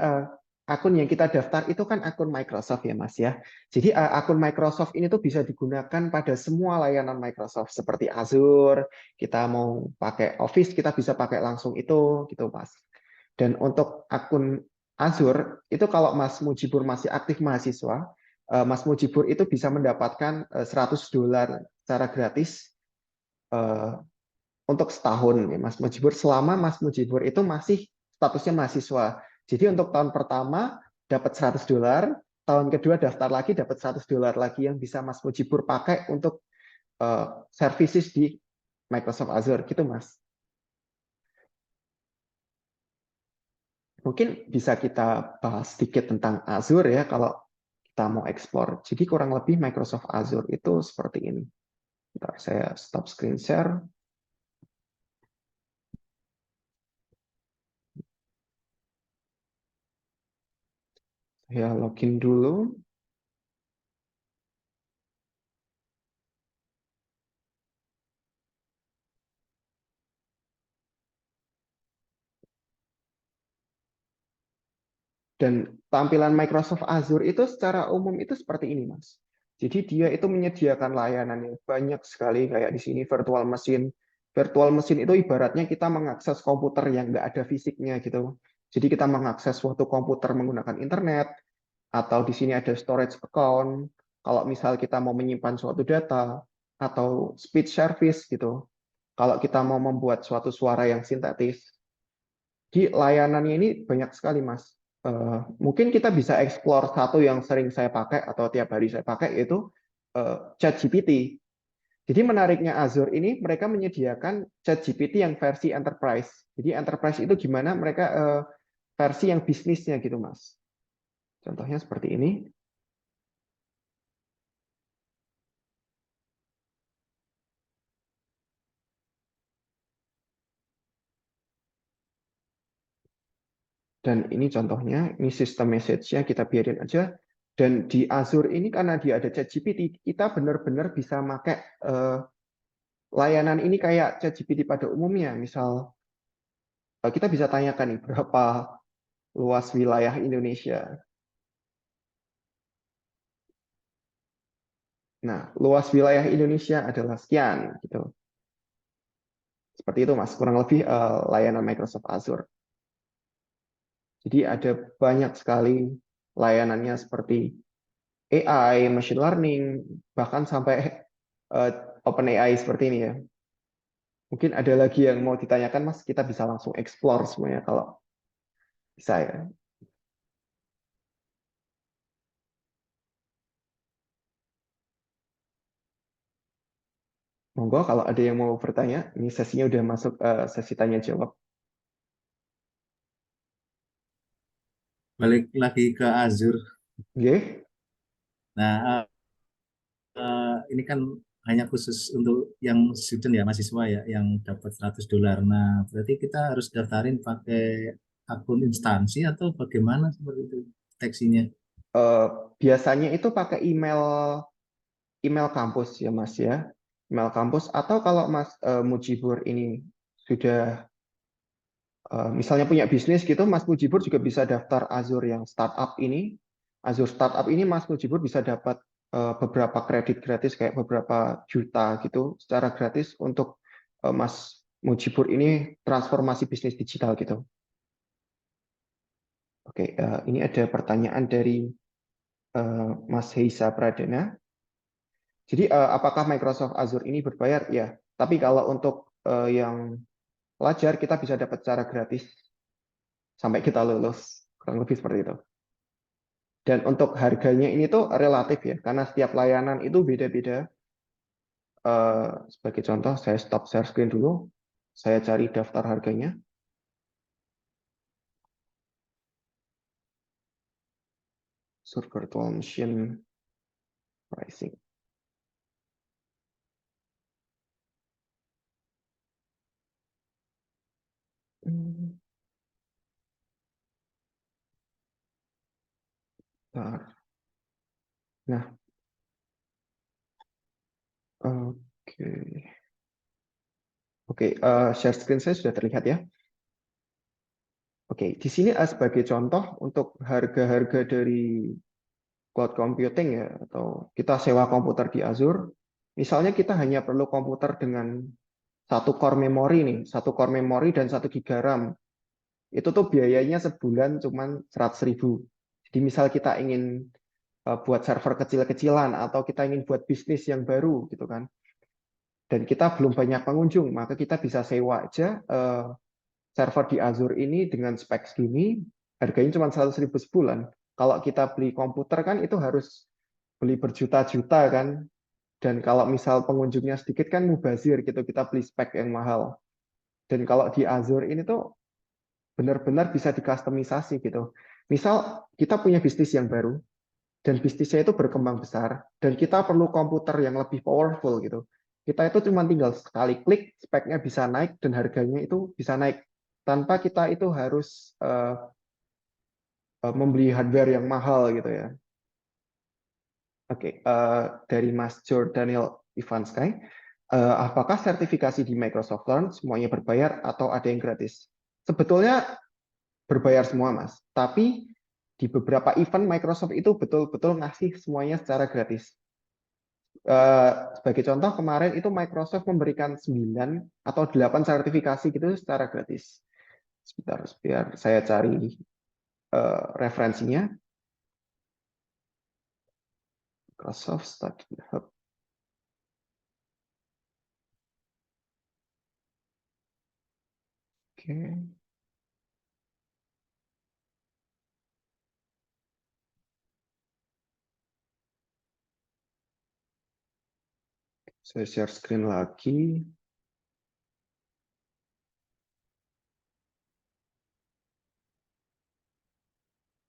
akun yang kita daftar itu kan akun Microsoft ya Mas ya. Jadi akun Microsoft ini tuh bisa digunakan pada semua layanan Microsoft seperti Azure. Kita mau pakai Office kita bisa pakai langsung itu gitu Mas. Dan untuk akun Azure itu kalau Mas Mujibur masih aktif mahasiswa, Mas Mujibur itu bisa mendapatkan $100 secara gratis untuk setahun ya Mas Mujibur, selama Mas Mujibur itu masih statusnya mahasiswa. Jadi untuk tahun pertama dapat $100, tahun kedua daftar lagi dapat $100 lagi yang bisa Mas Mujibur pakai untuk services di Microsoft Azure gitu Mas. Mungkin bisa kita bahas sedikit tentang Azure ya kalau kita mau explore. Jadi kurang lebih Microsoft Azure itu seperti ini. Bentar, saya stop screen share. Saya login dulu. Dan tampilan Microsoft Azure itu secara umum itu seperti ini, Mas. Jadi dia itu menyediakan layanan yang banyak sekali, kayak di sini virtual machine. Virtual machine itu ibaratnya kita mengakses komputer yang nggak ada fisiknya gitu. Jadi kita mengakses suatu komputer menggunakan internet, atau di sini ada storage account, kalau misal kita mau menyimpan suatu data, atau speech service gitu. Kalau kita mau membuat suatu suara yang sintetis, di layanannya ini banyak sekali, Mas. Mungkin kita bisa explore satu yang sering saya pakai atau tiap hari saya pakai, yaitu ChatGPT. Jadi menariknya Azure ini, mereka menyediakan ChatGPT yang versi enterprise. Jadi enterprise itu gimana? Mereka versi yang bisnisnya gitu, Mas. Contohnya seperti ini. Dan ini contohnya, ini sistem message-nya kita biarin aja. Dan di Azure ini karena dia ada ChatGPT, kita benar-benar bisa pakai layanan ini kayak ChatGPT pada umumnya. Misal kita bisa tanyakan nih berapa luas wilayah Indonesia. Nah, luas wilayah Indonesia adalah sekian gitu. Seperti itu Mas, kurang lebih layanan Microsoft Azure. Jadi ada banyak sekali layanannya seperti AI, machine learning, bahkan sampai OpenAI seperti ini ya. Mungkin ada lagi yang mau ditanyakan Mas, kita bisa langsung explore semuanya kalau bisa ya. Monggo kalau ada yang mau bertanya, ini sesinya udah masuk sesi tanya jawab. Balik lagi ke Azure. Oke. Nah, ini kan hanya khusus untuk yang student ya, mahasiswa ya, yang dapat $100. Nah, berarti kita harus daftarin pakai akun instansi atau bagaimana seperti itu teksinya? Biasanya itu pakai email kampus ya Mas ya. Email kampus atau kalau Mas Mujibur ini sudah misalnya punya bisnis gitu, Mas Mujibur juga bisa daftar Azure yang startup ini. Azure startup ini Mas Mujibur bisa dapat beberapa kredit gratis kayak beberapa juta gitu secara gratis untuk Mas Mujibur ini transformasi bisnis digital gitu. Oke, ini ada pertanyaan dari Mas Heisa Pradana. Jadi apakah Microsoft Azure ini berbayar? Ya, tapi kalau untuk yang pelajar, kita bisa dapat secara gratis sampai kita lulus. Kurang lebih seperti itu. Dan untuk harganya ini tuh relatif ya, karena setiap layanan itu beda-beda. Sebagai contoh, saya stop share screen dulu. Saya cari daftar harganya. Sur virtual machine pricing. Bentar. Nah, oke. Oke, share screen saya sudah terlihat ya. Oke, di sini sebagai contoh untuk harga-harga dari cloud computing ya, atau kita sewa komputer di Azure. Misalnya kita hanya perlu komputer dengan satu core memory nih, satu core memory dan 1 GB RAM. Itu tuh biayanya sebulan cuma 100.000. Jadi misal kita ingin buat server kecil-kecilan atau kita ingin buat bisnis yang baru gitu kan. Dan kita belum banyak pengunjung, maka kita bisa sewa aja server di Azure ini dengan spek segini, harganya cuma 100.000 sebulan. Kalau kita beli komputer kan itu harus beli berjuta-juta kan. Dan kalau misal pengunjungnya sedikit kan mubazir gitu, kita beli spek yang mahal. Dan kalau di Azure ini tuh benar-benar bisa dikustomisasi gitu. Misal kita punya bisnis yang baru, dan bisnisnya itu berkembang besar, dan kita perlu komputer yang lebih powerful gitu. Kita itu cuma tinggal sekali klik, speknya bisa naik, dan harganya itu bisa naik. Tanpa kita itu harus membeli hardware yang mahal gitu ya. Oke, dari Mas Jordaniel Ivansky, apakah sertifikasi di Microsoft Learn semuanya berbayar atau ada yang gratis? Sebetulnya berbayar semua, Mas. Tapi di beberapa event Microsoft itu betul-betul ngasih semuanya secara gratis. Sebagai contoh, kemarin itu Microsoft memberikan 9 atau 8 sertifikasi gitu secara gratis. Sebentar, biar saya cari referensinya. Microsoft Study Hub. Oke. Saya share screen lagi.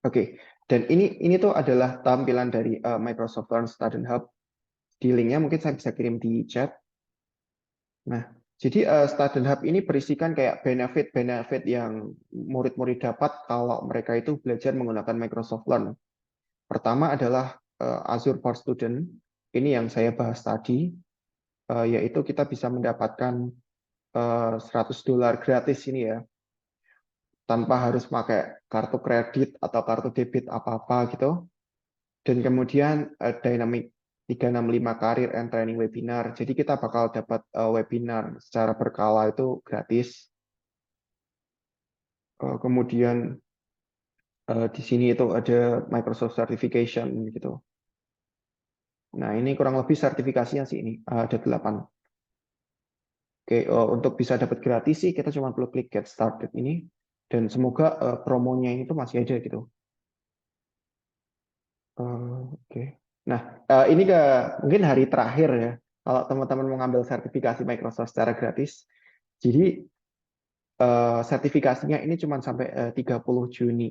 Oke, dan ini tuh adalah tampilan dari Microsoft Learn Student Hub. Di linknya mungkin saya bisa kirim di chat. Nah, jadi Student Hub ini berisikan kayak benefit-benefit yang murid-murid dapat kalau mereka itu belajar menggunakan Microsoft Learn. Pertama adalah Azure for Student. Ini yang saya bahas tadi, yaitu kita bisa mendapatkan $100 gratis ini ya, tanpa harus pakai kartu kredit atau kartu debit apa-apa gitu. Dan kemudian Dynamic 365 Career and Training Webinar. Jadi kita bakal dapat webinar secara berkala itu gratis. Kemudian di sini itu ada Microsoft Certification gitu. Nah, ini kurang lebih sertifikasinya sih ini ada 8. Oke, untuk bisa dapat gratis sih kita cuma perlu klik Get Started ini, dan semoga promonya itu masih ada gitu. Oke. Nah, ini mungkin hari terakhir ya, kalau teman-teman mau ngambil sertifikasi Microsoft secara gratis. Jadi sertifikasinya ini cuma sampai 30 Juni.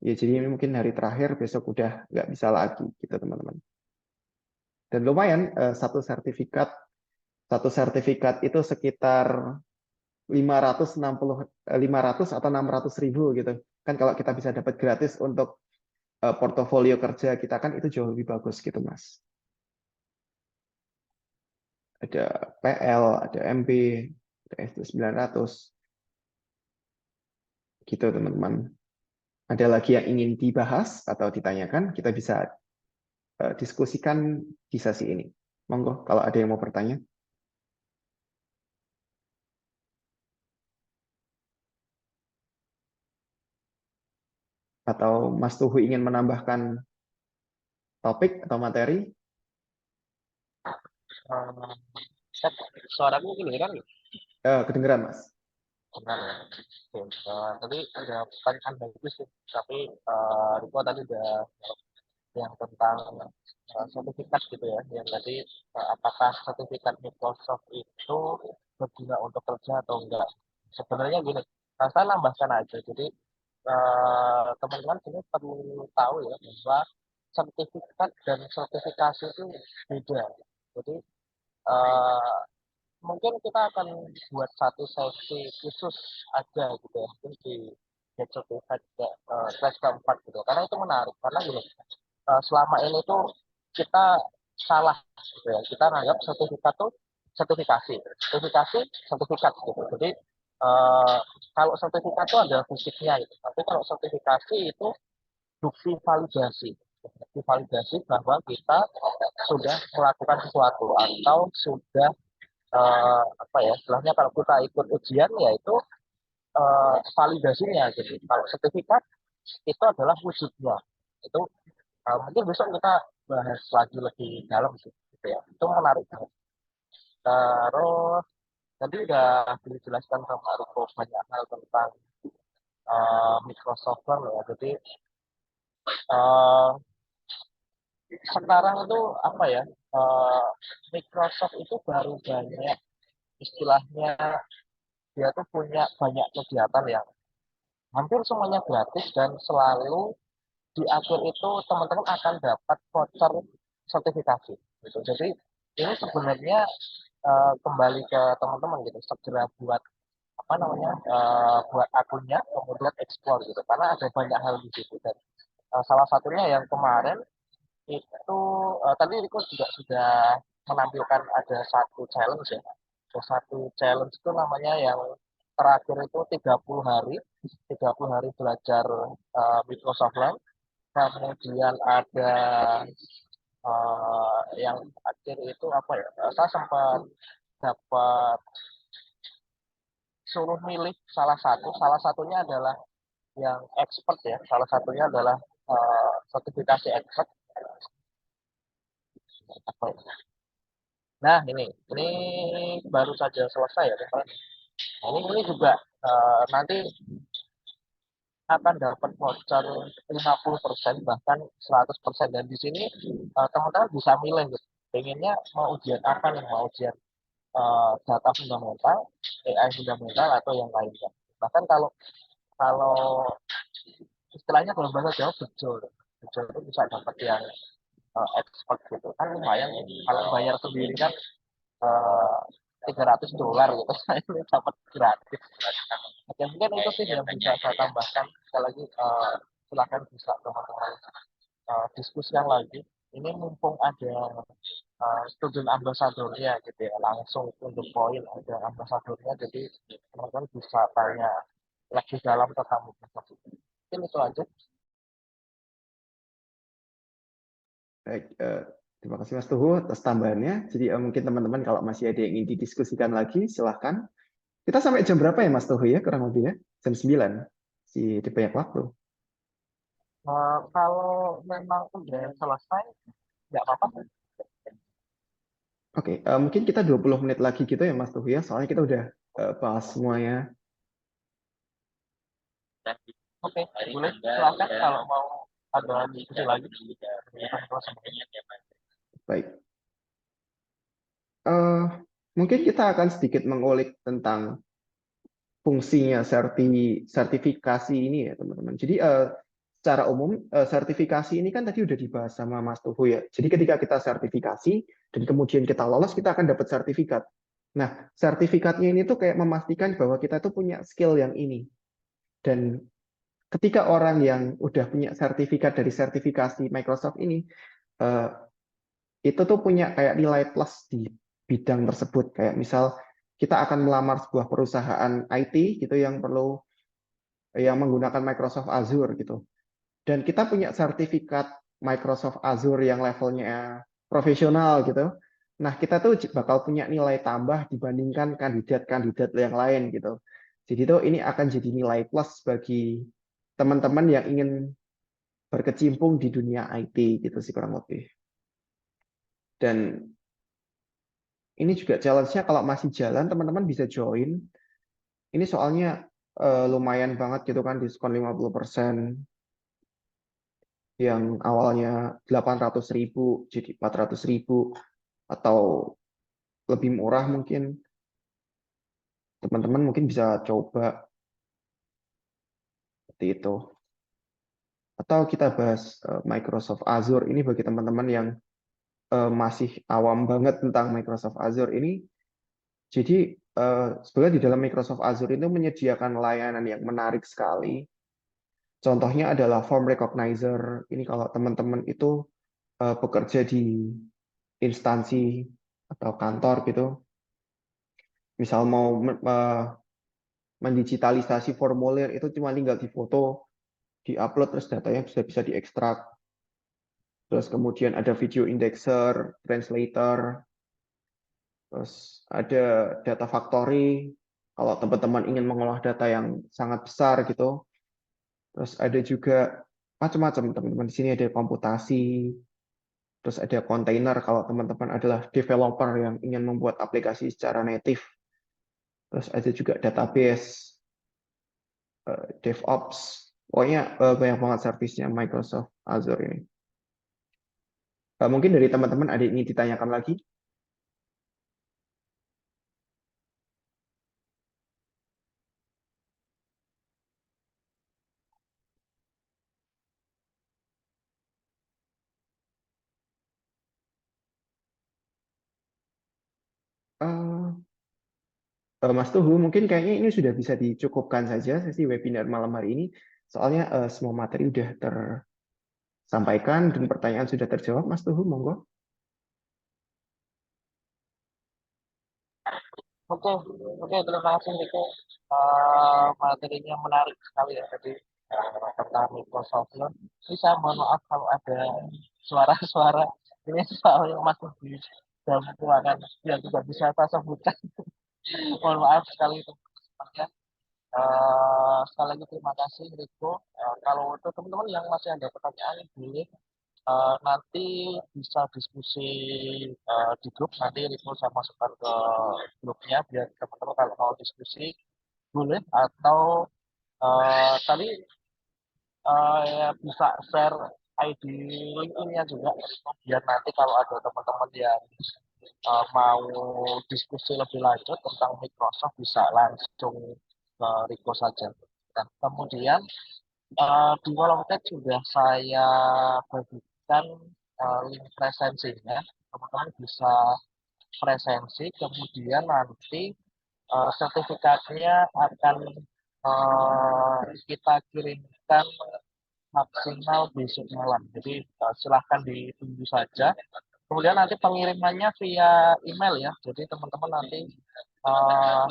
Ya, jadi ini mungkin hari terakhir, besok udah nggak bisa lagi gitu teman-teman. Dan lumayan satu sertifikat itu sekitar 500 atau 600.000 gitu. Kan kalau kita bisa dapat gratis untuk portofolio kerja kita kan itu jauh lebih bagus gitu, Mas. Ada PL, ada MB, ada SD900. Gitu, teman-teman. Ada lagi yang ingin dibahas atau ditanyakan, kita bisa diskusikan di sesi ini. Monggo, kalau ada yang mau bertanya. Atau Mas Tuhu ingin menambahkan topik atau materi? Suaramu kedengeran nggak? Kedengeran, Mas. Benar ya. Oke. Tadi ada pertanyaan bagus sih, tapi Riko tadi udah yang tentang sertifikat gitu ya, yang tadi apakah sertifikat Microsoft itu berguna untuk kerja atau enggak. Sebenarnya gini, saya nambahkan aja. Jadi teman-teman sini perlu tahu ya bahwa sertifikat dan sertifikasi itu beda. Jadi eh, mungkin kita akan buat satu sesi khusus aja gitu ya, mungkin di Get Certified kelas keempat gitu, karena itu menarik. Karena gini, selama ini tuh kita salah gitu ya, kita anggap sertifikat tuh sertifikasi, sertifikat gitu. Jadi eh, kalau sertifikat itu ada fisiknya gitu, tapi kalau sertifikasi itu bukti validasi, bukti validasi bahwa kita sudah melakukan sesuatu atau sudah apa ya istilahnya, kalau kita ikut ujian ya itu validasinya gitu. Kalau sertifikat itu adalah wujudnya. Itu mungkin besok kita bahas lagi lebih dalam sih, gitu ya. Itu menarik banget. Terus tadi udah dijelaskan sama Riko banyak hal tentang Microsoft Learn ya. Jadi uh, sekarang itu apa ya, Microsoft itu baru banyak istilahnya, dia tuh punya banyak kegiatan yang hampir semuanya gratis dan selalu di akhir itu teman-teman akan dapat voucher sertifikasi gitu. Jadi ini sebenarnya kembali ke teman-teman gitu, segera buat apa namanya, buat akunnya kemudian explore gitu, karena ada banyak hal di situ. Dan salah satunya yang kemarin itu tadi Riko juga sudah menampilkan ada satu challenge ya. Ada satu challenge itu namanya yang terakhir itu 30 hari, 30 hari belajar Microsoft Learn. Kemudian ada yang akhir itu apa ya? Saya sempat dapat suruh milih salah satunya adalah yang expert ya, salah satunya adalah sertifikasi expert. Nah ini baru saja selesai ya teman. Nah, ini juga nanti akan dapat voucher 50% bahkan 100%, dan di sini teman-teman bisa milih gitu. Pengennya mau ujian apa nih, mau ujian data fundamental, AI fundamental atau yang lainnya. Bahkan kalau kalau istilahnya kalau bahasa Jawa bejol itu bisa dapat yang expert gitu kan, lumayan. Kalau bayar sendiri kan $300 gitu, saya ini dapat gratis. Oke, mungkin itu sih yang bisa saya tambahkan. Sekali lagi silakan bisa teman-teman diskusikan lagi. Ini mumpung ada student ambassador-nya gitu ya, langsung untuk poin ada ambasadornya, jadi teman-teman bisa tanya lebih dalam tentang Microsoft. Mungkin itu aja. Baik, terima kasih Mas Tuhu atas tambahannya. Jadi mungkin teman-teman kalau masih ada yang ingin didiskusikan lagi, silahkan. Kita sampai jam berapa ya Mas Tuhu ya, kurang lebih ya? Jam 9. Di banyak waktu. Kalau memang udah selesai, nggak apa-apa. Oke, mungkin kita 20 menit lagi gitu ya Mas Tuhu ya, soalnya kita udah bahas semuanya. Oke, boleh silakan kalau mau ada diskusi lagi. Baik. Mungkin kita akan sedikit mengulik tentang fungsinya sertifikasi ini ya teman-teman. Jadi secara umum sertifikasi ini kan tadi udah dibahas sama Mas Tuhu ya. Jadi ketika kita sertifikasi dan kemudian kita lolos, kita akan dapat sertifikat. Nah, sertifikatnya ini tuh kayak memastikan bahwa kita tuh punya skill yang ini. Dan ketika orang yang udah punya sertifikat dari sertifikasi Microsoft ini, itu tuh punya kayak nilai plus di bidang tersebut. Kayak misal kita akan melamar sebuah perusahaan IT gitu yang menggunakan Microsoft Azure gitu. Dan kita punya sertifikat Microsoft Azure yang levelnya profesional gitu. Nah, kita tuh bakal punya nilai tambah dibandingkan kandidat-kandidat yang lain gitu. Jadi tuh ini akan jadi nilai plus bagi teman-teman yang ingin berkecimpung di dunia IT gitu sih kurang lebih. Dan ini juga challenge-nya kalau masih jalan, teman-teman bisa join. Ini soalnya lumayan banget gitu kan, diskon 50%, yang awalnya 800.000 jadi 400.000, atau lebih murah mungkin. Teman-teman mungkin bisa coba seperti itu. Atau kita bahas Microsoft Azure ini bagi teman-teman yang masih awam banget tentang Microsoft Azure ini. Jadi sebenarnya di dalam Microsoft Azure itu menyediakan layanan yang menarik sekali. Contohnya adalah Form Recognizer. Ini kalau teman-teman itu bekerja di instansi atau kantor gitu, misal mau mendigitalisasi formulir, itu cuma tinggal difoto, diupload, terus datanya bisa diekstrak. Terus kemudian ada video indexer, translator, terus ada data factory, kalau teman-teman ingin mengolah data yang sangat besar gitu. Terus ada juga macam-macam, teman-teman. Di sini ada komputasi, terus ada kontainer kalau teman-teman adalah developer yang ingin membuat aplikasi secara native. Terus ada juga database, DevOps. Pokoknya banyak banget servisnya Microsoft Azure ini. Mungkin dari teman-teman ada yang ingin ditanyakan lagi? Mas Tuhu, mungkin kayaknya ini sudah bisa dicukupkan saja sesi webinar malam hari ini. Soalnya semua materi sudah tersampaikan dan pertanyaan sudah terjawab. Mas Tuhu, monggo. Oke, oke, terima kasih Niko. Materinya menarik sekali ya tadi tentang Microsoft Word. Ini saya mohon maaf kalau ada suara-suara ini soal yang masih di dalam ruangan yang tidak bisa saya sebutkan. Mohon maaf sekali teman-teman. Sekali lagi terima kasih Riko. Kalau untuk teman-teman yang masih ada pertanyaan boleh nanti bisa diskusi di grup. Nanti Riko saya masukkan ke grupnya biar teman-teman kalau mau diskusi boleh, atau tadi ya bisa share ID LinkedIn-nya juga biar nanti kalau ada teman-teman yang mau diskusi lebih lanjut tentang Microsoft bisa langsung ke Riko saja. Dan kemudian di kolom chat sudah saya bagikan link presensinya. Teman-teman bisa presensi, kemudian nanti sertifikatnya akan kita kirimkan maksimal besok malam. Jadi silahkan ditunggu saja. Kemudian nanti pengirimannya via email ya. Jadi teman-teman nanti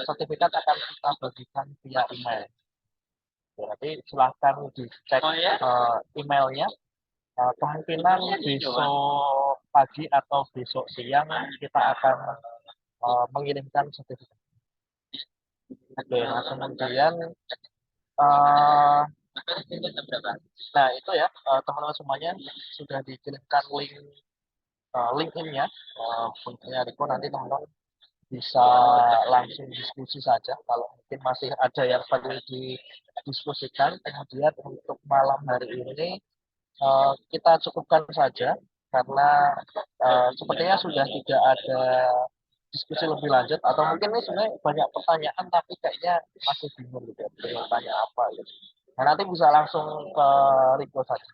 sertifikat akan kita bagikan via email. Berarti silahkan dicek emailnya. Kemungkinan besok pagi atau besok siang kita akan mengirimkan sertifikat. Oke, nah kemudian nah itu ya teman-teman semuanya sudah dikirimkan LinkedIn-nya, punya Riko. Nanti teman-teman bisa langsung diskusi saja kalau mungkin masih ada yang perlu didiskusikan. Kemudian untuk malam hari ini kita cukupkan saja karena sepertinya sudah tidak ada diskusi lebih lanjut, atau mungkin ini sebenarnya banyak pertanyaan tapi kayaknya masih bingung gitu ya, bingung tanya apa gitu. Nah, nanti bisa langsung ke Riko saja.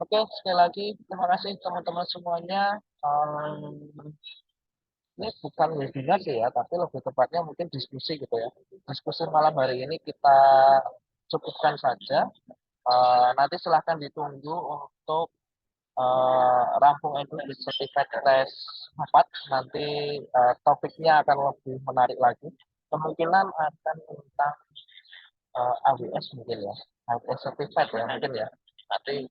Oke, sekali lagi terima kasih teman-teman semuanya. Ini bukan webinar sih ya, tapi lebih tepatnya mungkin diskusi gitu ya. Diskusi malam hari ini kita cukupkan saja. Nanti silahkan ditunggu untuk rampung itu di Certified Test 4. Nanti topiknya akan lebih menarik lagi. Kemungkinan akan tentang AWS mungkin ya. AWS Certified ya mungkin ya. Nanti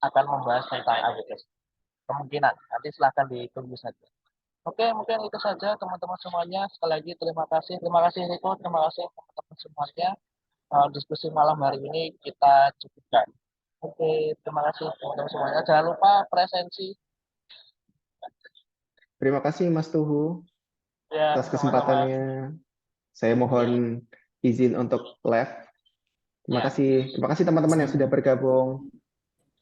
akan membahas tentang AWS. Kemungkinan. Nanti silahkan ditunggu saja. Oke, mungkin itu saja teman-teman semuanya. Sekali lagi terima kasih. Terima kasih Riko, terima kasih teman-teman semuanya. Diskusi malam hari ini kita cukupkan. Oke, terima kasih teman-teman semuanya. Jangan lupa presensi. Terima kasih Mas Tuhu Ya, atas sama-sama. kesempatannya. Saya mohon izin untuk live. Terima Ya. kasih. Terima kasih teman-teman yang sudah bergabung.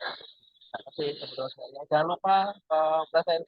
Terima kasih teman-teman sekalian. Jangan lupa presentasi